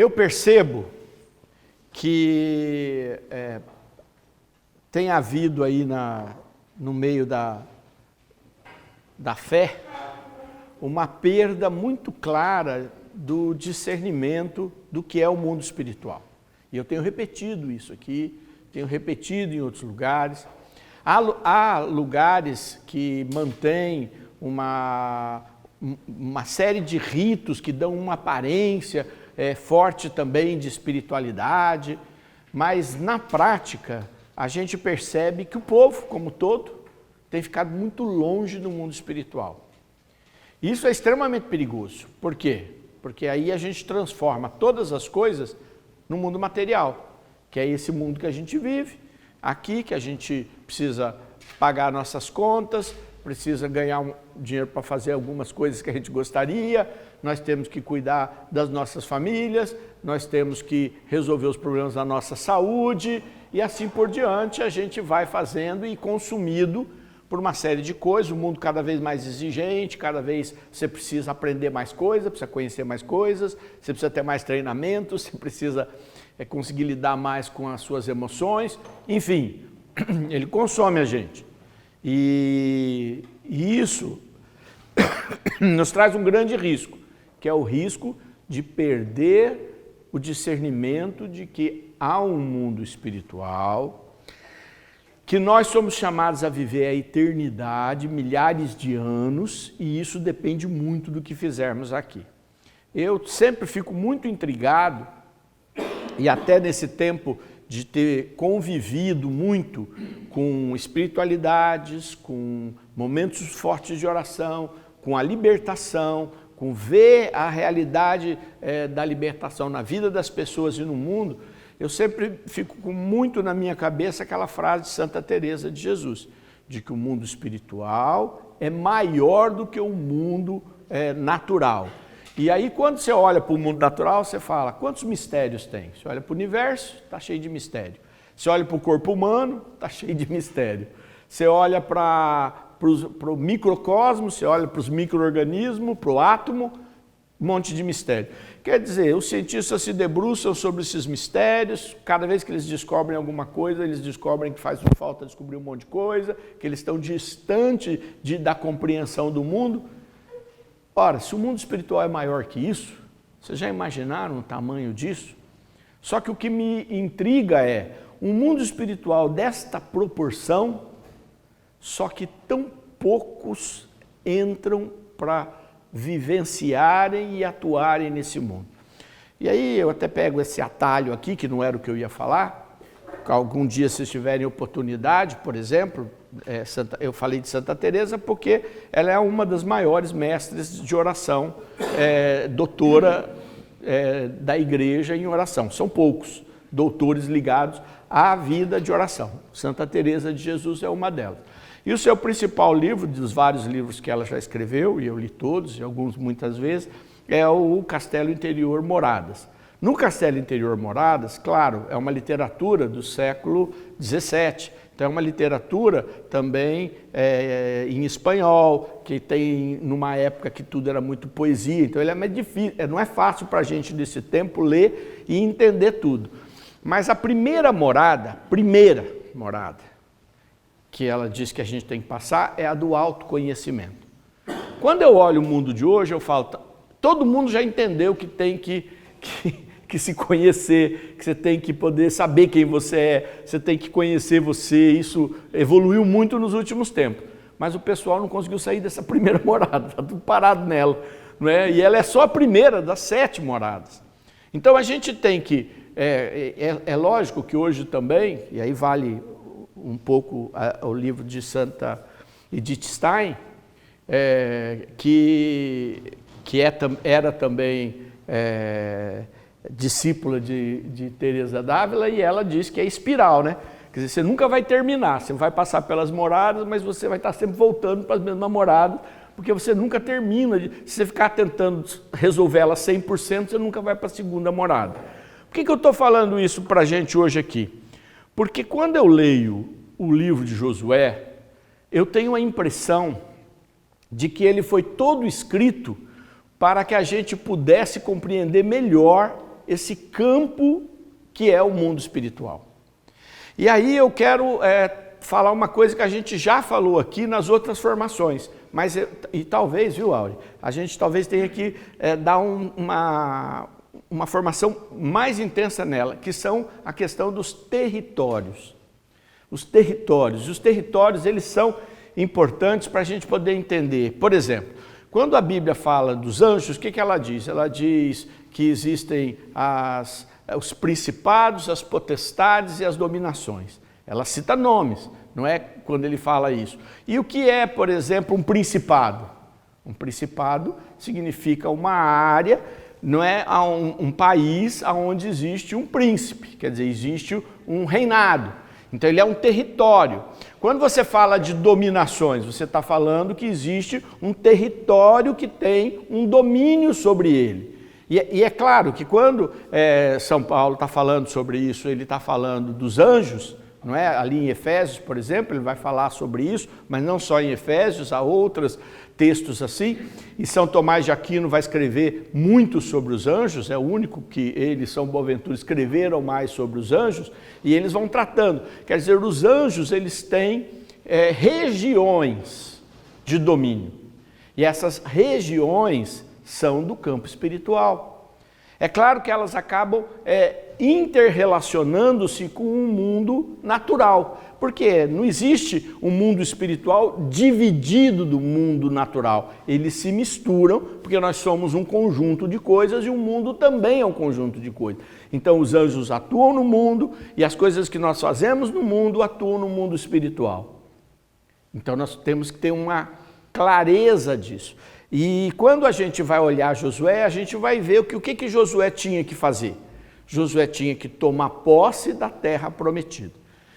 Eu percebo que tem havido aí no meio da fé uma perda muito clara do discernimento do que é o mundo espiritual. E eu tenho repetido isso aqui, tenho repetido em outros lugares. Há lugares que mantêm uma série de ritos que dão uma aparência forte também de espiritualidade, mas na prática a gente percebe que o povo, como todo, tem ficado muito longe do mundo espiritual. Isso é extremamente perigoso. Por quê? Porque aí a gente transforma todas as coisas no mundo material, que é esse mundo que a gente vive, aqui que a gente precisa pagar nossas contas, precisa ganhar dinheiro para fazer algumas coisas que a gente gostaria, nós temos que cuidar das nossas famílias, nós temos que resolver os problemas da nossa saúde e assim por diante a gente vai fazendo e consumido por uma série de coisas, o mundo cada vez mais exigente, cada vez você precisa aprender mais coisas, precisa conhecer mais coisas, você precisa ter mais treinamento, você precisa conseguir lidar mais com as suas emoções, enfim, ele consome a gente. E isso nos traz um grande risco, que é o risco de perder o discernimento de que há um mundo espiritual, que nós somos chamados a viver a eternidade, milhares de anos, e isso depende muito do que fizermos aqui. Eu sempre fico muito intrigado, e até nesse tempo de ter convivido muito com espiritualidades, com momentos fortes de oração, com a libertação, com ver a realidade da libertação na vida das pessoas e no mundo, eu sempre fico com muito na minha cabeça aquela frase de Santa Teresa de Jesus, de que o mundo espiritual é maior do que o mundo natural. E aí quando você olha para o mundo natural, você fala, quantos mistérios tem? Você olha para o universo, está cheio de mistério. Você olha para o corpo humano, está cheio de mistério. Você olha para o microcosmos, você olha para os micro-organismos, para o átomo, um monte de mistério. Quer dizer, os cientistas se debruçam sobre esses mistérios, cada vez que eles descobrem alguma coisa, eles descobrem que faz falta descobrir um monte de coisa, que eles estão distantes da compreensão do mundo. Ora, se o mundo espiritual é maior que isso, vocês já imaginaram o tamanho disso? Só que o que me intriga é, um mundo espiritual desta proporção, só que tão poucos entram para vivenciarem e atuarem nesse mundo. E aí eu até pego esse atalho aqui, que não era o que eu ia falar, algum dia se tiverem oportunidade, por exemplo, eu falei de Santa Teresa porque ela é uma das maiores mestres de oração, doutora da igreja em oração. São poucos doutores ligados à vida de oração. Santa Teresa de Jesus é uma delas. E o seu principal livro, dos vários livros que ela já escreveu, e eu li todos, e alguns muitas vezes, é o Castelo Interior Moradas. No Castelo Interior Moradas, claro, é uma literatura do século XVII, então é uma literatura também em espanhol, que tem numa época que tudo era muito poesia, então ele é mais difícil, não é fácil para a gente desse tempo ler e entender tudo. Mas a primeira morada, que ela diz que a gente tem que passar, é a do autoconhecimento. Quando eu olho o mundo de hoje, eu falo, todo mundo já entendeu que tem que se conhecer, que você tem que poder saber quem você é, você tem que conhecer você, isso evoluiu muito nos últimos tempos. Mas o pessoal não conseguiu sair dessa primeira morada, está tudo parado nela, não é? E ela é só a primeira das 7 moradas. Então a gente tem que, é lógico que hoje também, e aí vale um pouco o livro de Santa Edith Stein, que era também discípula de Teresa d'Ávila, e ela diz que é espiral, né? Quer dizer, você nunca vai terminar, você vai passar pelas moradas, mas você vai estar sempre voltando para as mesmas moradas, porque você nunca termina, se você ficar tentando resolver ela 100%, você nunca vai para a segunda morada. Por que eu estou falando isso para a gente hoje aqui? Porque quando eu leio o livro de Josué, eu tenho a impressão de que ele foi todo escrito para que a gente pudesse compreender melhor esse campo que é o mundo espiritual. E aí eu quero falar uma coisa que a gente já falou aqui nas outras formações, mas e talvez, viu, Auri, a gente talvez tenha que dar uma formação mais intensa nela, que são a questão dos territórios. Os territórios, eles são importantes para a gente poder entender. Por exemplo, quando a Bíblia fala dos anjos, o que ela diz? Ela diz que existem os principados, as potestades e as dominações. Ela cita nomes, não é quando ele fala isso. E o que é, por exemplo, um principado? Um principado significa uma área, não é um país onde existe um príncipe, quer dizer, existe um reinado. Então ele é um território. Quando você fala de dominações, você está falando que existe um território que tem um domínio sobre ele. E é claro que quando São Paulo está falando sobre isso, ele está falando dos anjos, não é? Ali em Efésios, por exemplo, ele vai falar sobre isso, mas não só em Efésios, há outros textos assim. E São Tomás de Aquino vai escrever muito sobre os anjos, é o único que eles, São Boaventura, escreveram mais sobre os anjos, e eles vão tratando. Quer dizer, os anjos, eles têm regiões de domínio, e essas regiões são do campo espiritual. É claro que elas acabam interrelacionando-se com o mundo natural, porque não existe um mundo espiritual dividido do mundo natural. Eles se misturam, porque nós somos um conjunto de coisas e o mundo também é um conjunto de coisas. Então os anjos atuam no mundo e as coisas que nós fazemos no mundo atuam no mundo espiritual. Então nós temos que ter uma clareza disso. E quando a gente vai olhar Josué, a gente vai ver o que Josué tinha que fazer. Josué tinha que tomar posse da terra prometida.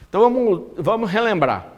Então vamos relembrar.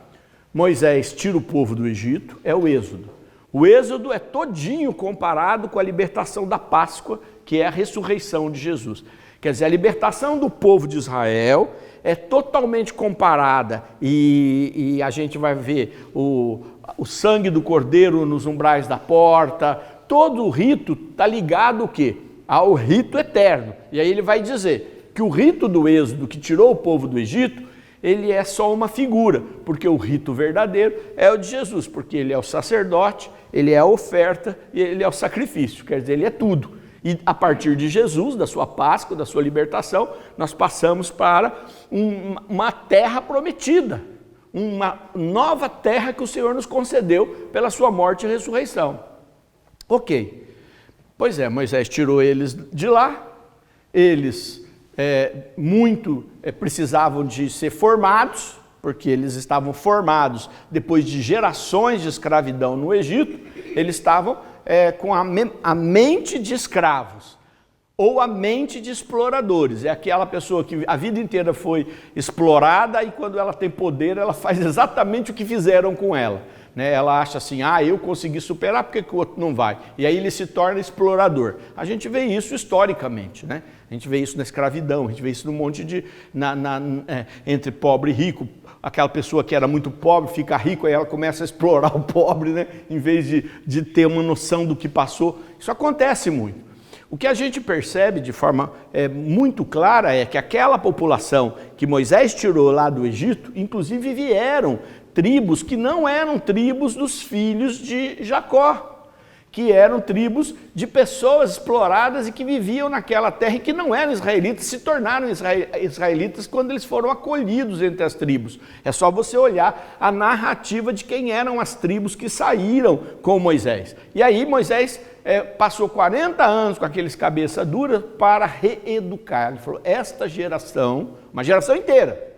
Moisés tira o povo do Egito, é o Êxodo. O Êxodo é todinho comparado com a libertação da Páscoa, que é a ressurreição de Jesus. Quer dizer, a libertação do povo de Israel é totalmente comparada e a gente vai ver o sangue do cordeiro nos umbrais da porta. Todo o rito está ligado ao quê? Ao rito eterno. E aí ele vai dizer que o rito do Êxodo, que tirou o povo do Egito, ele é só uma figura, porque o rito verdadeiro é o de Jesus, porque ele é o sacerdote, ele é a oferta e ele é o sacrifício, quer dizer, ele é tudo. E a partir de Jesus, da sua Páscoa, da sua libertação, nós passamos para uma terra prometida, uma nova terra que o Senhor nos concedeu pela sua morte e ressurreição. Ok, pois é, Moisés tirou eles de lá, eles precisavam de ser formados, porque eles estavam formados depois de gerações de escravidão no Egito, eles estavam com a mente de escravos, ou a mente de exploradores. É aquela pessoa que a vida inteira foi explorada e quando ela tem poder, ela faz exatamente o que fizeram com ela. Ela acha assim, eu consegui superar, por que o outro não vai? E aí ele se torna explorador. A gente vê isso historicamente, né? A gente vê isso na escravidão, a gente vê isso num monte de... entre pobre e rico. Aquela pessoa que era muito pobre fica rico, aí ela começa a explorar o pobre, né? Em vez de ter uma noção do que passou. Isso acontece muito. O que a gente percebe de forma muito clara é que aquela população que Moisés tirou lá do Egito, inclusive vieram tribos que não eram tribos dos filhos de Jacó, que eram tribos de pessoas exploradas e que viviam naquela terra e que não eram israelitas, se tornaram israelitas quando eles foram acolhidos entre as tribos. É só você olhar a narrativa de quem eram as tribos que saíram com Moisés. E aí Moisés passou 40 anos com aqueles cabeça dura para reeducar. Ele falou, esta geração, uma geração inteira,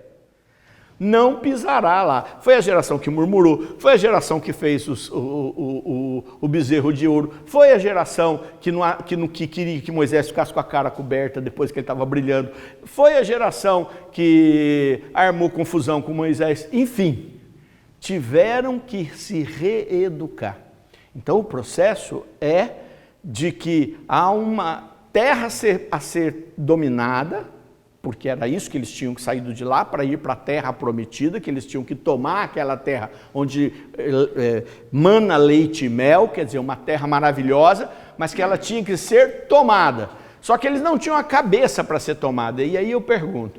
não pisará lá. Foi a geração que murmurou, foi a geração que fez o bezerro de ouro, foi a geração que queria que Moisés ficasse com a cara coberta depois que ele estava brilhando, foi a geração que armou confusão com Moisés. Enfim, tiveram que se reeducar. Então o processo é de que há uma terra a ser dominada, porque era isso que eles tinham que sair de lá para ir para a terra prometida, que eles tinham que tomar aquela terra onde mana leite e mel, quer dizer, uma terra maravilhosa, mas que ela tinha que ser tomada. Só que eles não tinham a cabeça para ser tomada. E aí eu pergunto,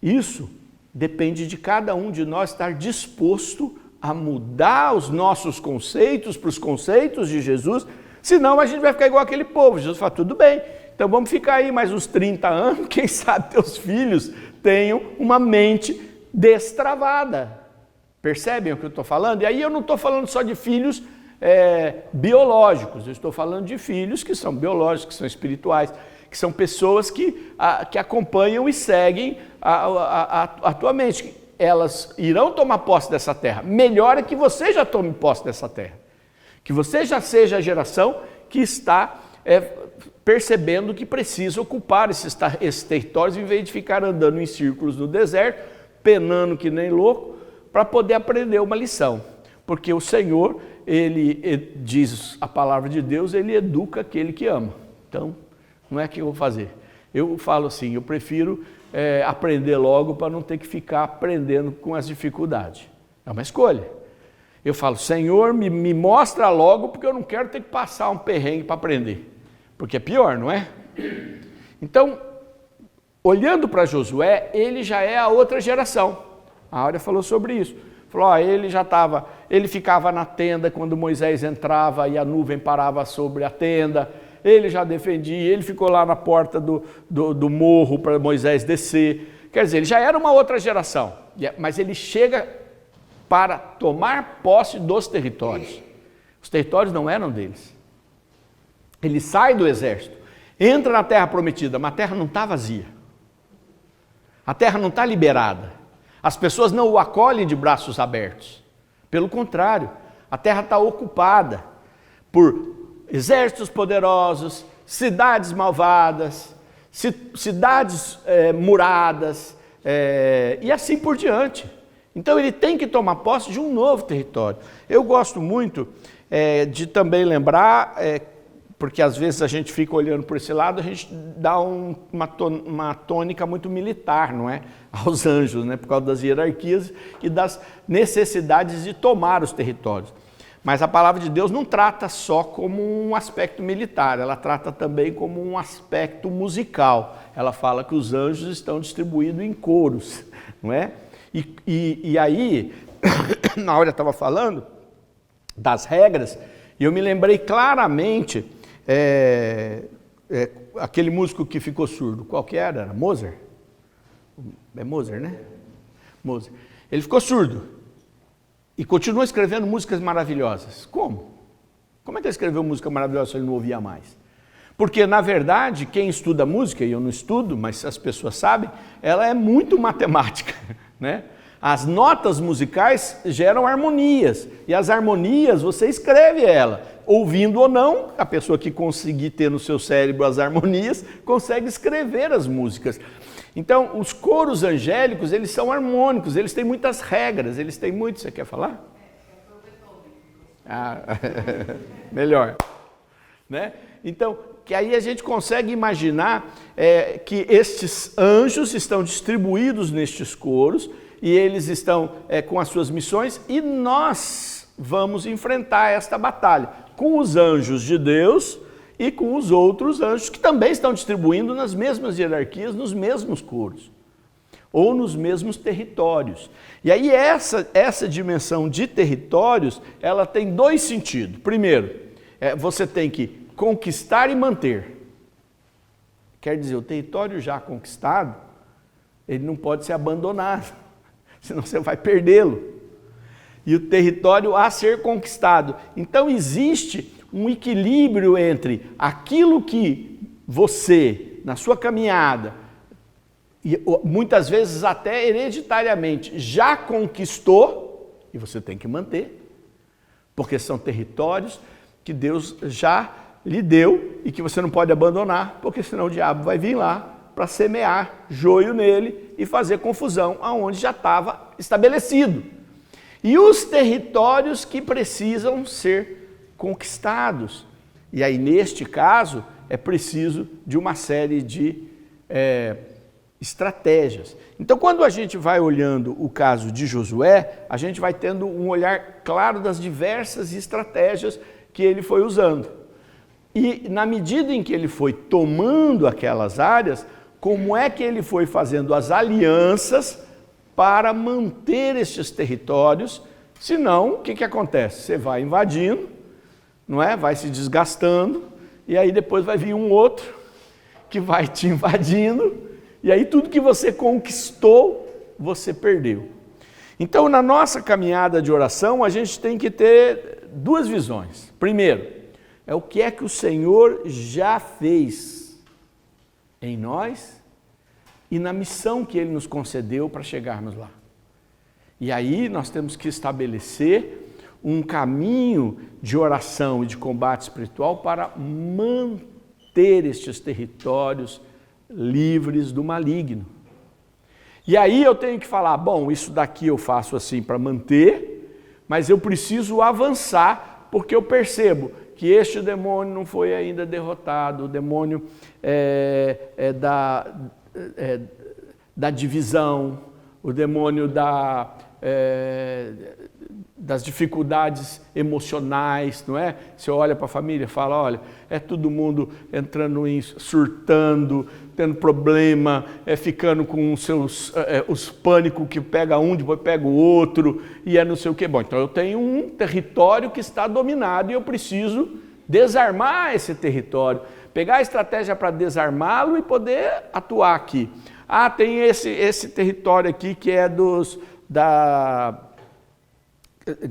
isso depende de cada um de nós estar disposto a mudar os nossos conceitos para os conceitos de Jesus, senão a gente vai ficar igual aquele povo. Jesus fala, tudo bem, então vamos ficar aí mais uns 30 anos, quem sabe teus filhos tenham uma mente destravada. Percebem o que eu estou falando? E aí eu não estou falando só de filhos biológicos, eu estou falando de filhos que são biológicos, que são espirituais, que são pessoas que acompanham e seguem a tua mente. Elas irão tomar posse dessa terra. Melhor é que você já tome posse dessa terra. Que você já seja a geração que está percebendo que precisa ocupar esses territórios, em vez de ficar andando em círculos no deserto, penando que nem louco, para poder aprender uma lição. Porque o Senhor, ele diz a palavra de Deus, ele educa aquele que ama. Então, não é o que eu vou fazer. Eu falo assim, eu prefiro aprender logo para não ter que ficar aprendendo com as dificuldades. É uma escolha. Eu falo, Senhor, me mostra logo, porque eu não quero ter que passar um perrengue para aprender. Porque é pior, não é? Então, olhando para Josué, ele já é a outra geração. A Áurea falou sobre isso. Falou, ele ficava na tenda quando Moisés entrava e a nuvem parava sobre a tenda. Ele já defendia, ele ficou lá na porta do morro para Moisés descer. Quer dizer, ele já era uma outra geração, mas ele chega para tomar posse dos territórios. Os territórios não eram deles. Ele sai do exército, entra na terra prometida, mas a terra não está vazia. A terra não está liberada. As pessoas não o acolhem de braços abertos. Pelo contrário, a terra está ocupada por exércitos poderosos, cidades malvadas, cidades muradas, e assim por diante. Então ele tem que tomar posse de um novo território. Eu gosto muito de também lembrar, porque às vezes a gente fica olhando por esse lado, a gente dá uma tônica muito militar, não é? Aos anjos, né? Por causa das hierarquias e das necessidades de tomar os territórios. Mas a palavra de Deus não trata só como um aspecto militar, ela trata também como um aspecto musical. Ela fala que os anjos estão distribuídos em coros, não é? E aí, na hora eu estava falando das regras, e eu me lembrei claramente, aquele músico que ficou surdo, qual que era? Era Mozart? É Mozart, né? Mozart. Ele ficou surdo e continuou escrevendo músicas maravilhosas. Como? Como é que ele escreveu música maravilhosa se ele não ouvia mais? Porque, na verdade, quem estuda música, e eu não estudo, mas as pessoas sabem, ela é muito matemática, né? As notas musicais geram harmonias, e as harmonias você escreve ela. Ouvindo ou não, a pessoa que conseguir ter no seu cérebro as harmonias, consegue escrever as músicas. Então, os coros angélicos, eles são harmônicos, eles têm muitas regras, eles têm muito... Você quer falar? Melhor. Né? Então, que aí a gente consegue imaginar que estes anjos estão distribuídos nestes coros, e eles estão com as suas missões, e nós vamos enfrentar esta batalha com os anjos de Deus e com os outros anjos que também estão distribuindo nas mesmas hierarquias, nos mesmos coros, ou nos mesmos territórios. E aí essa dimensão de territórios, ela tem dois sentidos. Primeiro, você tem que conquistar e manter. Quer dizer, o território já conquistado, ele não pode ser abandonado, senão você vai perdê-lo. E o território a ser conquistado. Então existe um equilíbrio entre aquilo que você, na sua caminhada, e muitas vezes até hereditariamente, já conquistou, e você tem que manter, porque são territórios que Deus já lhe deu e que você não pode abandonar, porque senão o diabo vai vir lá para semear joio nele e fazer confusão aonde já estava estabelecido. E os territórios que precisam ser conquistados. E aí, neste caso, é preciso de uma série de estratégias. Então, quando a gente vai olhando o caso de Josué, a gente vai tendo um olhar claro das diversas estratégias que ele foi usando. E na medida em que ele foi tomando aquelas áreas, como é que ele foi fazendo as alianças para manter estes territórios? Senão, o que acontece? Você vai invadindo, não é? Vai se desgastando, e aí depois vai vir um outro que vai te invadindo, e aí tudo que você conquistou, você perdeu. Então, na nossa caminhada de oração, a gente tem que ter duas visões. Primeiro, é o que é que o Senhor já fez em nós e na missão que Ele nos concedeu para chegarmos lá. E aí nós temos que estabelecer um caminho de oração e de combate espiritual para manter estes territórios livres do maligno. E aí eu tenho que falar, bom, isso daqui eu faço assim para manter, mas eu preciso avançar, porque eu percebo que este demônio não foi ainda derrotado, o demônio da divisão, o demônio das dificuldades emocionais, não é? Você olha para a família e fala, olha, é todo mundo entrando em surtando, tendo problema, ficando com os pânicos que pega um, depois pega o outro, e não sei o que. Bom, então eu tenho um território que está dominado e eu preciso desarmar esse território, pegar a estratégia para desarmá-lo e poder atuar aqui. Ah, tem esse território aqui que é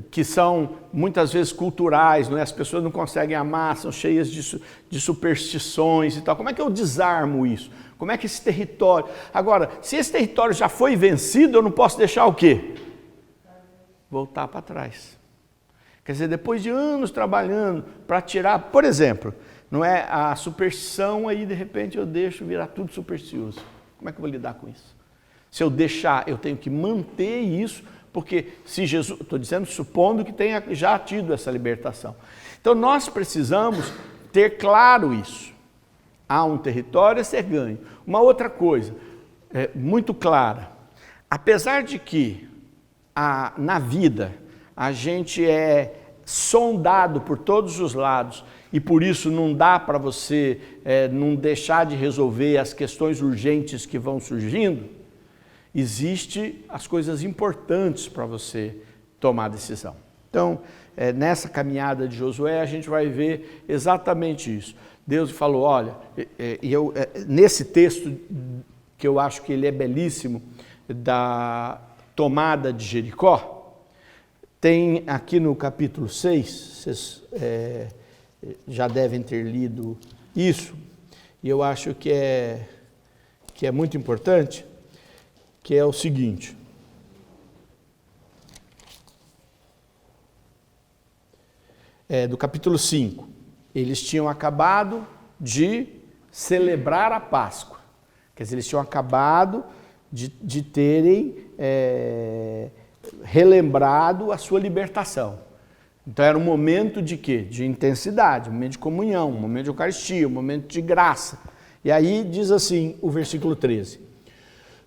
que são muitas vezes culturais, não é? As pessoas não conseguem amar, são cheias de superstições e tal. Como é que eu desarmo isso? Como é que esse território... Agora, se esse território já foi vencido, eu não posso deixar o quê? Voltar para trás. Quer dizer, depois de anos trabalhando para tirar, por exemplo, não é a superstição, aí de repente eu deixo virar tudo supersticioso. Como é que eu vou lidar com isso? Se eu deixar, eu tenho que manter isso, porque se Jesus, estou dizendo, supondo que tenha já tido essa libertação. Então nós precisamos ter claro isso. Há um território a ser ganho. Uma outra coisa, muito clara, apesar de que na vida a gente é sondado por todos os lados e por isso não dá para você não deixar de resolver as questões urgentes que vão surgindo, existem as coisas importantes para você tomar decisão. Então, nessa caminhada de Josué, a gente vai ver exatamente isso. Deus falou, olha, nesse texto, que eu acho que ele é belíssimo, da tomada de Jericó, tem aqui no capítulo 6, vocês já devem ter lido isso, e eu acho que é muito importante, que é o seguinte. Do capítulo 5. Eles tinham acabado de celebrar a Páscoa. Quer dizer, eles tinham acabado de terem relembrado a sua libertação. Então era um momento de quê? De intensidade, um momento de comunhão, um momento de Eucaristia, um momento de graça. E aí diz assim o versículo 13.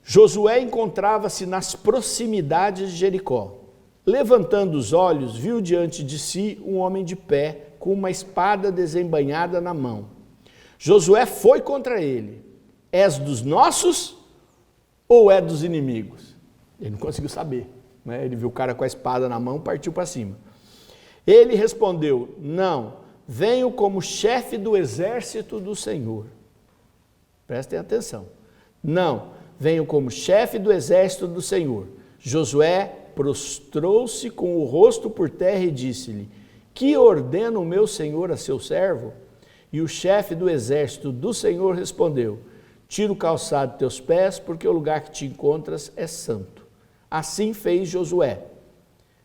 Josué encontrava-se nas proximidades de Jericó. Levantando os olhos, viu diante de si um homem de pé, com uma espada desembainhada na mão. Josué foi contra ele. És dos nossos ou é dos inimigos? Ele não conseguiu saber, né? Ele viu o cara com a espada na mão, partiu para cima. Ele respondeu, não, venho como chefe do exército do Senhor. Prestem atenção. Não, venho como chefe do exército do Senhor. Josué prostrou-se com o rosto por terra e disse-lhe, que ordena o meu senhor a seu servo? E o chefe do exército do Senhor respondeu, tira o calçado de teus pés, porque o lugar que te encontras é santo. Assim fez Josué.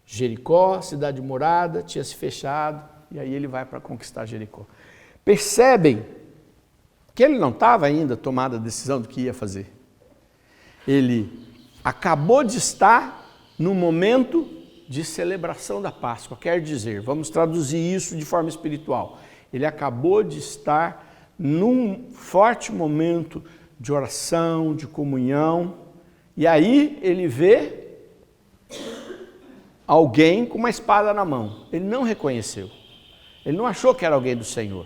Jericó, cidade morada, tinha se fechado, e aí ele vai para conquistar Jericó. Percebem que ele não estava ainda tomado a decisão do que ia fazer. Ele acabou de estar no momento de celebração da Páscoa, quer dizer, vamos traduzir isso de forma espiritual. Ele acabou de estar num forte momento de oração, de comunhão, e aí ele vê alguém com uma espada na mão. Ele não reconheceu, ele não achou que era alguém do Senhor.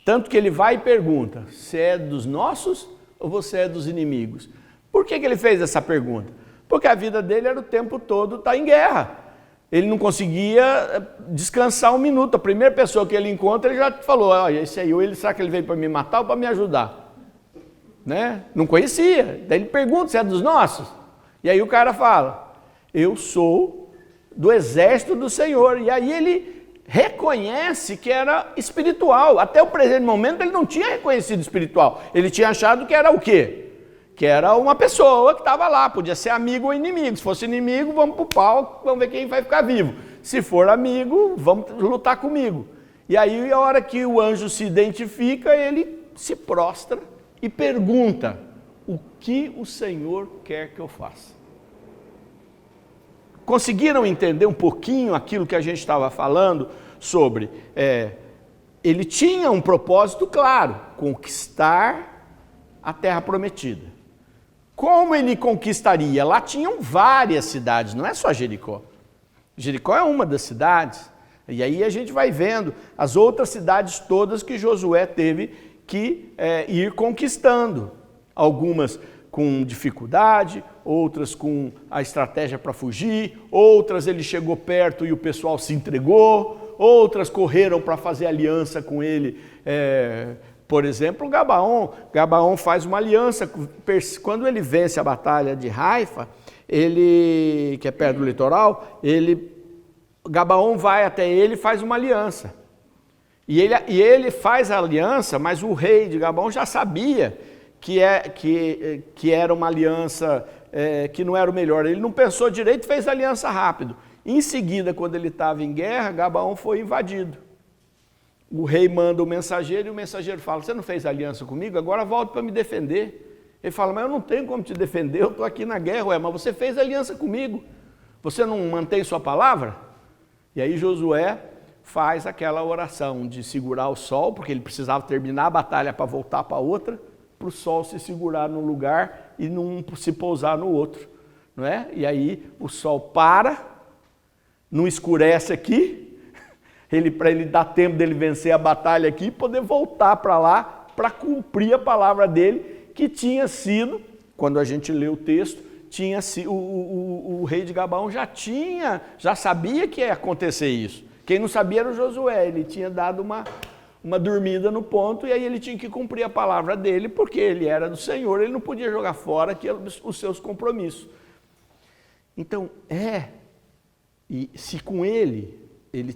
Tanto que ele vai e pergunta, você é dos nossos ou você é dos inimigos? Por que ele fez essa pergunta? Porque a vida dele era o tempo todo estar em guerra. Ele não conseguia descansar um minuto. A primeira pessoa que ele encontra, ele já falou, olha, esse aí, ou ele, será que ele veio para me matar ou para me ajudar? Né? Não conhecia. Daí ele pergunta, você é dos nossos? E aí o cara fala, eu sou do exército do Senhor. E aí ele reconhece que era espiritual. Até o presente momento ele não tinha reconhecido espiritual. Ele tinha achado que era o quê? Que era uma pessoa que estava lá, podia ser amigo ou inimigo. Se fosse inimigo, vamos para o pau, vamos ver quem vai ficar vivo. Se for amigo, vamos lutar comigo. E aí, a hora que o anjo se identifica, ele se prostra e pergunta, o que o Senhor quer que eu faça? Conseguiram entender um pouquinho aquilo que a gente estava falando sobre? Ele tinha um propósito claro, conquistar a terra prometida. Como ele conquistaria? Lá tinham várias cidades, não é só Jericó. Jericó é uma das cidades. E aí a gente vai vendo as outras cidades todas que Josué teve que ir conquistando. Algumas com dificuldade, outras com a estratégia para fugir, outras ele chegou perto e o pessoal se entregou, outras correram para fazer aliança com ele. Por exemplo, Gabaon faz uma aliança, quando ele vence a batalha de Haifa, que é perto do litoral, Gabaon vai até ele e faz uma aliança. E ele faz a aliança, mas o rei de Gabaon já sabia que era uma aliança que não era o melhor. Ele não pensou direito e fez a aliança rápido. Em seguida, quando ele estava em guerra, Gabaon foi invadido. O rei manda o mensageiro e o mensageiro fala, você não fez aliança comigo? Agora volta para me defender. Ele fala, mas eu não tenho como te defender, eu estou aqui na guerra. Mas você fez aliança comigo, você não mantém sua palavra? E aí Josué faz aquela oração de segurar o sol, porque ele precisava terminar a batalha para voltar para outra, para o sol se segurar num lugar e não se pousar no outro. Não é? E aí o sol para, não escurece aqui, para ele dar tempo dele vencer a batalha aqui e poder voltar para lá para cumprir a palavra dele, que tinha sido, quando a gente lê o texto, o rei de Gabaon já sabia que ia acontecer isso. Quem não sabia era o Josué, ele tinha dado uma dormida no ponto e aí ele tinha que cumprir a palavra dele, porque ele era do Senhor, ele não podia jogar fora os seus compromissos. Então, e se com ele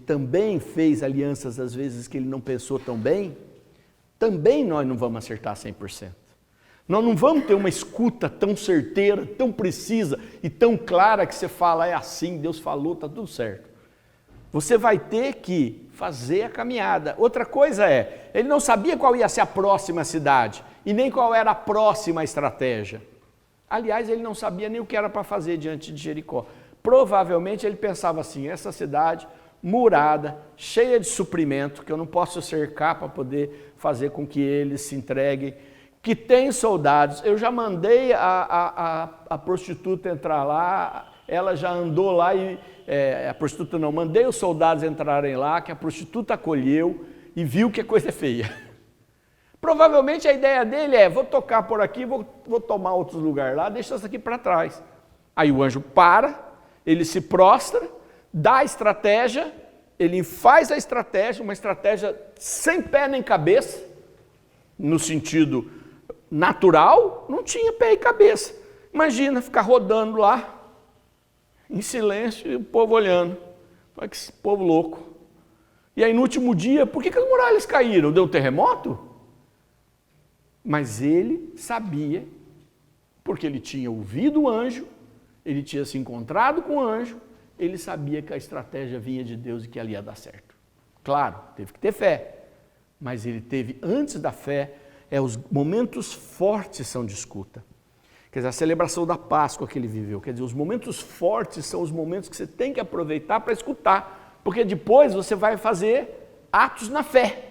também fez alianças às vezes que ele não pensou tão bem, também nós não vamos acertar 100%. Nós não vamos ter uma escuta tão certeira, tão precisa e tão clara que você fala, é assim, Deus falou, está tudo certo. Você vai ter que fazer a caminhada. Outra coisa ele não sabia qual ia ser a próxima cidade e nem qual era a próxima estratégia. Aliás, ele não sabia nem o que era para fazer diante de Jericó. Provavelmente ele pensava assim, essa cidade murada, cheia de suprimento, que eu não posso cercar para poder fazer com que eles se entreguem, que tem soldados. Eu já mandei a prostituta entrar lá, ela já andou lá a prostituta não, mandei os soldados entrarem lá, que a prostituta acolheu e viu que a coisa é feia. Provavelmente a ideia dele vou tocar por aqui, vou tomar outros lugares lá, deixa isso aqui para trás. Aí o anjo para, ele se prostra, dá a estratégia, ele faz a estratégia, uma estratégia sem pé nem cabeça, no sentido natural, não tinha pé e cabeça. Imagina ficar rodando lá, em silêncio, e o povo olhando. Olha que esse povo louco. E aí no último dia, por que as muralhas caíram? Deu um terremoto? Mas ele sabia, porque ele tinha ouvido o anjo, ele tinha se encontrado com o anjo, ele sabia que a estratégia vinha de Deus e que ali ia dar certo. Claro, teve que ter fé, mas ele teve, antes da fé, os momentos fortes são de escuta. Quer dizer, a celebração da Páscoa que ele viveu, quer dizer, os momentos fortes são os momentos que você tem que aproveitar para escutar, porque depois você vai fazer atos na fé.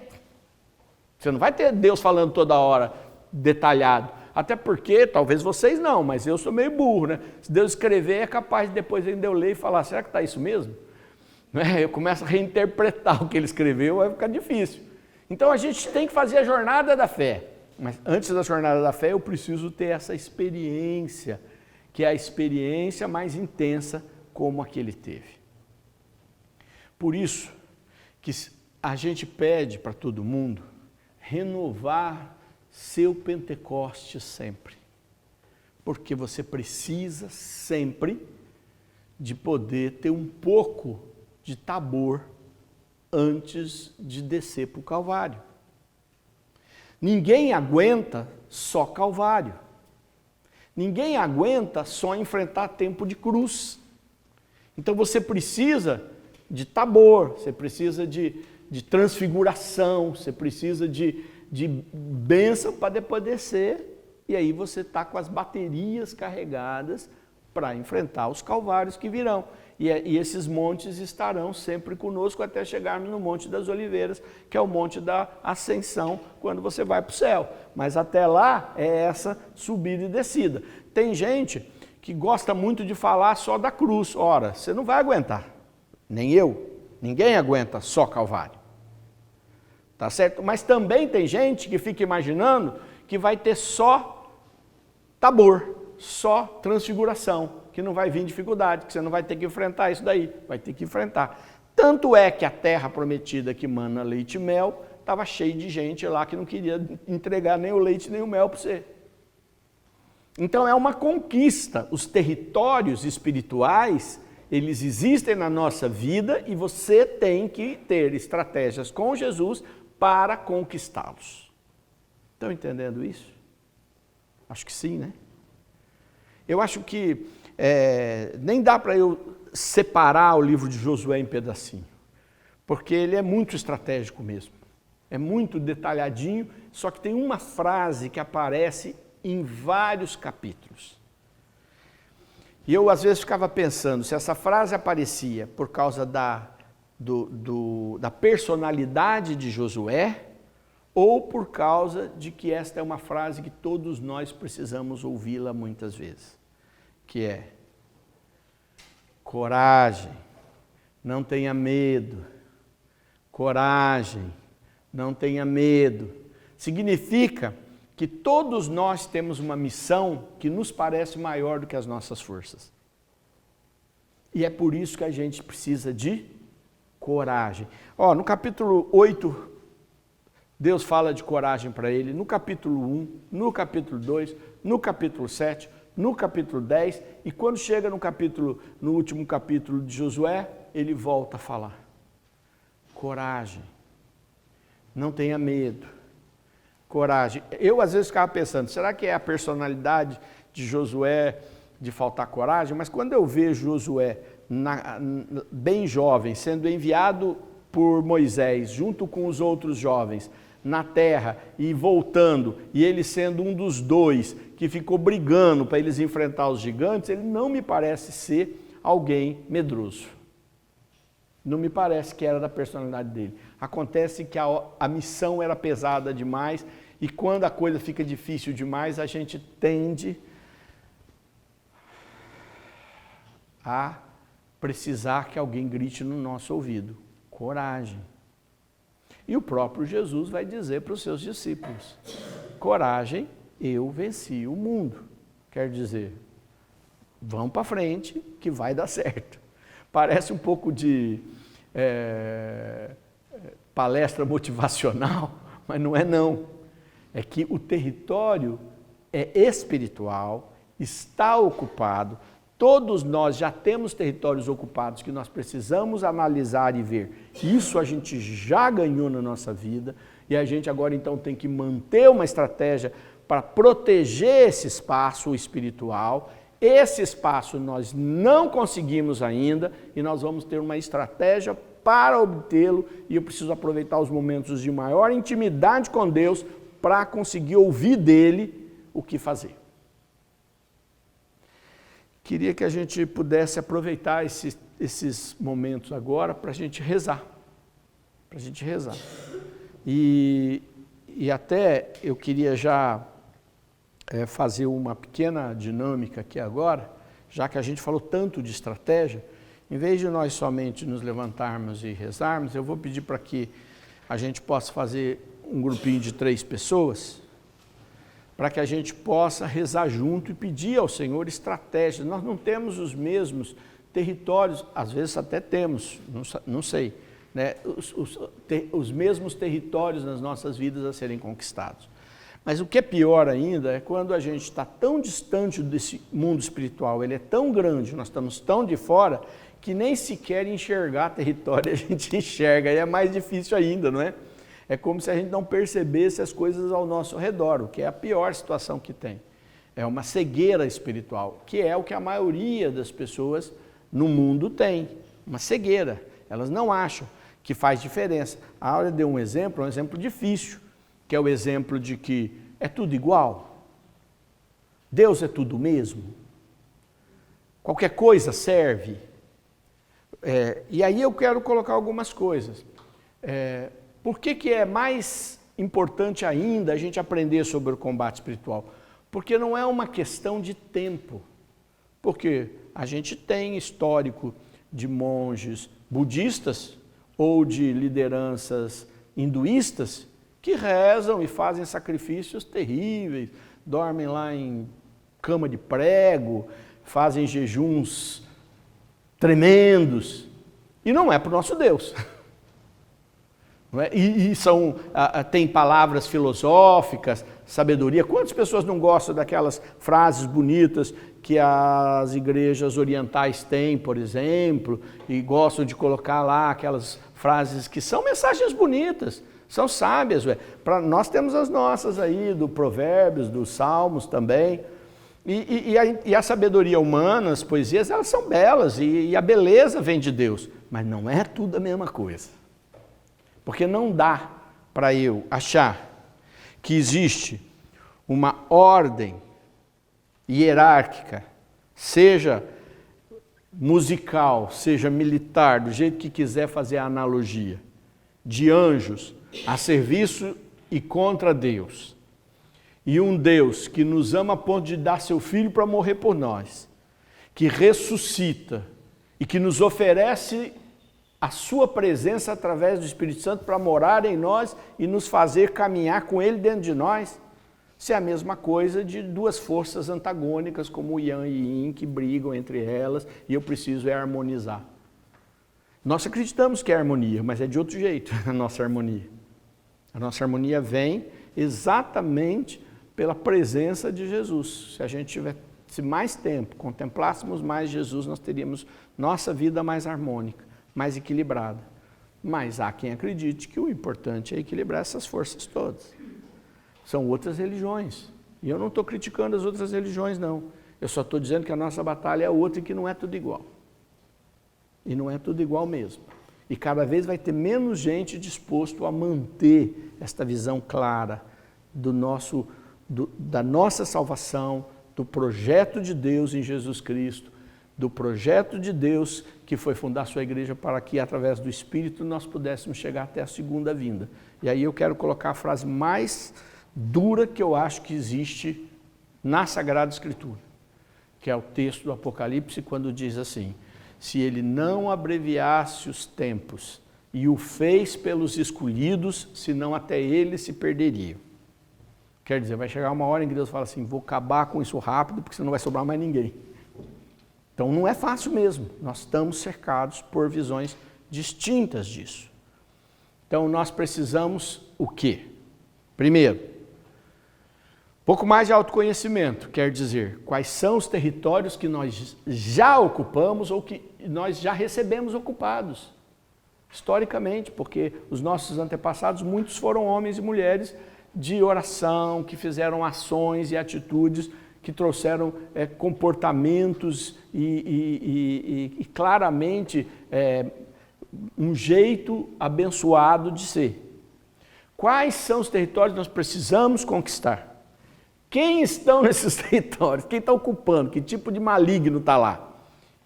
Você não vai ter Deus falando toda hora, detalhado. Até porque, talvez vocês não, mas eu sou meio burro, né? Se Deus escrever, é capaz de depois ainda eu ler e falar, será que está isso mesmo? Eu começo a reinterpretar o que ele escreveu, vai ficar difícil. Então a gente tem que fazer a jornada da fé. Mas antes da jornada da fé eu preciso ter essa experiência, que é a experiência mais intensa como a que ele teve. Por isso que a gente pede para todo mundo renovar seu Pentecoste sempre. Porque você precisa sempre de poder ter um pouco de Tabor antes de descer para o Calvário. Ninguém aguenta só Calvário. Ninguém aguenta só enfrentar tempo de cruz. Então você precisa de Tabor, você precisa de transfiguração, você precisa de bênção para depois descer. E aí você está com as baterias carregadas para enfrentar os calvários que virão. E esses montes estarão sempre conosco até chegarmos no Monte das Oliveiras, que é o Monte da Ascensão, quando você vai para o céu. Mas até lá é essa subida e descida. Tem gente que gosta muito de falar só da cruz. Ora, você não vai aguentar, nem eu, ninguém aguenta só Calvário. Tá certo? Mas também tem gente que fica imaginando que vai ter só Tabor, só transfiguração, que não vai vir dificuldade, que você não vai ter que enfrentar isso daí, vai ter que enfrentar. Tanto é que a terra prometida que mana leite e mel, estava cheia de gente lá que não queria entregar nem o leite nem o mel para você. Então é uma conquista, os territórios espirituais, eles existem na nossa vida e você tem que ter estratégias com Jesus para conquistá-los. Estão entendendo isso? Acho que sim, né? Eu acho que nem dá para eu separar o livro de Josué em pedacinho, porque ele é muito estratégico mesmo, é muito detalhadinho, só que tem uma frase que aparece em vários capítulos. E eu às vezes ficava pensando, se essa frase aparecia por causa da personalidade de Josué, ou por causa de que esta é uma frase que todos nós precisamos ouvi-la muitas vezes, que é: coragem, não tenha medo, coragem, não tenha medo. Significa que todos nós temos uma missão que nos parece maior do que as nossas forças. E é por isso que a gente precisa de coragem. No capítulo 8, Deus fala de coragem para ele, no capítulo 1, no capítulo 2, no capítulo 7, no capítulo 10, e quando chega no último capítulo de Josué, ele volta a falar. Coragem, não tenha medo, coragem. Eu às vezes ficava pensando, será que é a personalidade de Josué de faltar coragem? Mas quando eu vejo Josué bem jovem, sendo enviado por Moisés, junto com os outros jovens, na terra e voltando, e ele sendo um dos dois que ficou brigando para eles enfrentar os gigantes, ele não me parece ser alguém medroso. Não me parece que era da personalidade dele. Acontece que a missão era pesada demais, e quando a coisa fica difícil demais, a gente tende a precisar que alguém grite no nosso ouvido. Coragem. E o próprio Jesus vai dizer para os seus discípulos: coragem, eu venci o mundo. Quer dizer, vão para frente que vai dar certo. Parece um pouco de palestra motivacional, mas não é não. É que o território é espiritual, está ocupado. Todos nós já temos territórios ocupados que nós precisamos analisar e ver. Isso a gente já ganhou na nossa vida e a gente agora então tem que manter uma estratégia para proteger esse espaço espiritual. Esse espaço nós não conseguimos ainda e nós vamos ter uma estratégia para obtê-lo, e eu preciso aproveitar os momentos de maior intimidade com Deus para conseguir ouvir dele o que fazer. Queria que a gente pudesse aproveitar esses momentos agora para a gente rezar. E até eu queria já fazer uma pequena dinâmica aqui agora, já que a gente falou tanto de estratégia, em vez de nós somente nos levantarmos e rezarmos, eu vou pedir para que a gente possa fazer um grupinho de 3 pessoas, para que a gente possa rezar junto e pedir ao Senhor estratégias. Nós não temos os mesmos territórios, às vezes até temos, não sei, né? Os mesmos territórios nas nossas vidas a serem conquistados. Mas o que é pior ainda é quando a gente está tão distante desse mundo espiritual, ele é tão grande, nós estamos tão de fora, que nem sequer enxergar território a gente enxerga, e é mais difícil ainda, não é? É como se a gente não percebesse as coisas ao nosso redor, o que é a pior situação que tem. É uma cegueira espiritual, que é o que a maioria das pessoas no mundo tem, uma cegueira. Elas não acham que faz diferença. A Áurea deu um exemplo difícil, que é o exemplo de que é tudo igual, Deus é tudo mesmo, qualquer coisa serve. E aí eu quero colocar algumas coisas. Por que é mais importante ainda a gente aprender sobre o combate espiritual? Porque não é uma questão de tempo. Porque a gente tem histórico de monges budistas ou de lideranças hinduístas que rezam e fazem sacrifícios terríveis, dormem lá em cama de prego, fazem jejuns tremendos. E não é para o nosso Deus. Não é? Tem palavras filosóficas, sabedoria. Quantas pessoas não gostam daquelas frases bonitas que as igrejas orientais têm, por exemplo, e gostam de colocar lá aquelas frases que são mensagens bonitas, são sábias. Nós temos as nossas aí, do Provérbios, dos Salmos também. E a sabedoria humana, as poesias, elas são belas e a beleza vem de Deus. Mas não é tudo a mesma coisa. Porque não dá para eu achar que existe uma ordem hierárquica, seja musical, seja militar, do jeito que quiser fazer a analogia, de anjos a serviço e contra Deus. E um Deus que nos ama a ponto de dar seu Filho para morrer por nós, que ressuscita e que nos oferece a sua presença através do Espírito Santo para morar em nós e nos fazer caminhar com Ele dentro de nós. Isso é a mesma coisa de 2 forças antagônicas, como o Yang e Yin, que brigam entre elas, e eu preciso harmonizar. Nós acreditamos que é harmonia, mas é de outro jeito a nossa harmonia. A nossa harmonia vem exatamente pela presença de Jesus. Se a gente tivesse mais tempo, contemplássemos mais Jesus, nós teríamos nossa vida mais harmônica, mais equilibrada. Mas há quem acredite que o importante é equilibrar essas forças todas. São outras religiões. E eu não estou criticando as outras religiões, não. Eu só estou dizendo que a nossa batalha é outra e que não é tudo igual. E não é tudo igual mesmo. E cada vez vai ter menos gente disposto a manter esta visão clara da nossa salvação, do projeto de Deus em Jesus Cristo, do projeto de Deus que foi fundar sua igreja para que, através do Espírito, nós pudéssemos chegar até a segunda vinda. E aí eu quero colocar a frase mais dura que eu acho que existe na Sagrada Escritura, que é o texto do Apocalipse, quando diz assim: se ele não abreviasse os tempos e o fez pelos escolhidos, senão até eles se perderiam. Quer dizer, vai chegar uma hora em que Deus fala assim: vou acabar com isso rápido, porque senão não vai sobrar mais ninguém. Então não é fácil mesmo, nós estamos cercados por visões distintas disso. Então nós precisamos o quê? Primeiro, pouco mais de autoconhecimento, quer dizer, quais são os territórios que nós já ocupamos ou que nós já recebemos ocupados, historicamente, porque os nossos antepassados, muitos foram homens e mulheres de oração, que fizeram ações e atitudes que trouxeram comportamentos e claramente um jeito abençoado de ser. Quais são os territórios que nós precisamos conquistar? Quem estão nesses territórios? Quem está ocupando? Que tipo de maligno está lá?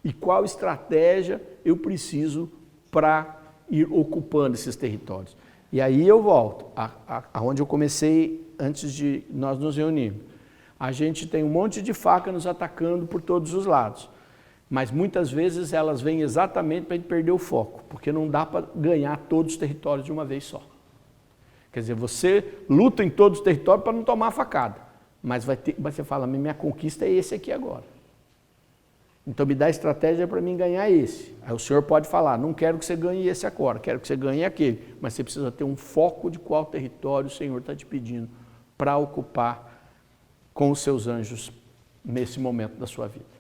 E qual estratégia eu preciso para ir ocupando esses territórios? E aí eu volto aonde eu comecei antes de nós nos reunirmos. A gente tem um monte de faca nos atacando por todos os lados, mas muitas vezes elas vêm exatamente para a gente perder o foco, porque não dá para ganhar todos os territórios de uma vez só. Quer dizer, você luta em todos os territórios para não tomar a facada, mas você fala, minha conquista é esse aqui agora. Então me dá estratégia para mim ganhar esse. Aí o Senhor pode falar, não quero que você ganhe esse agora, quero que você ganhe aquele. Mas você precisa ter um foco de qual território o Senhor está te pedindo para ocupar com os seus anjos nesse momento da sua vida.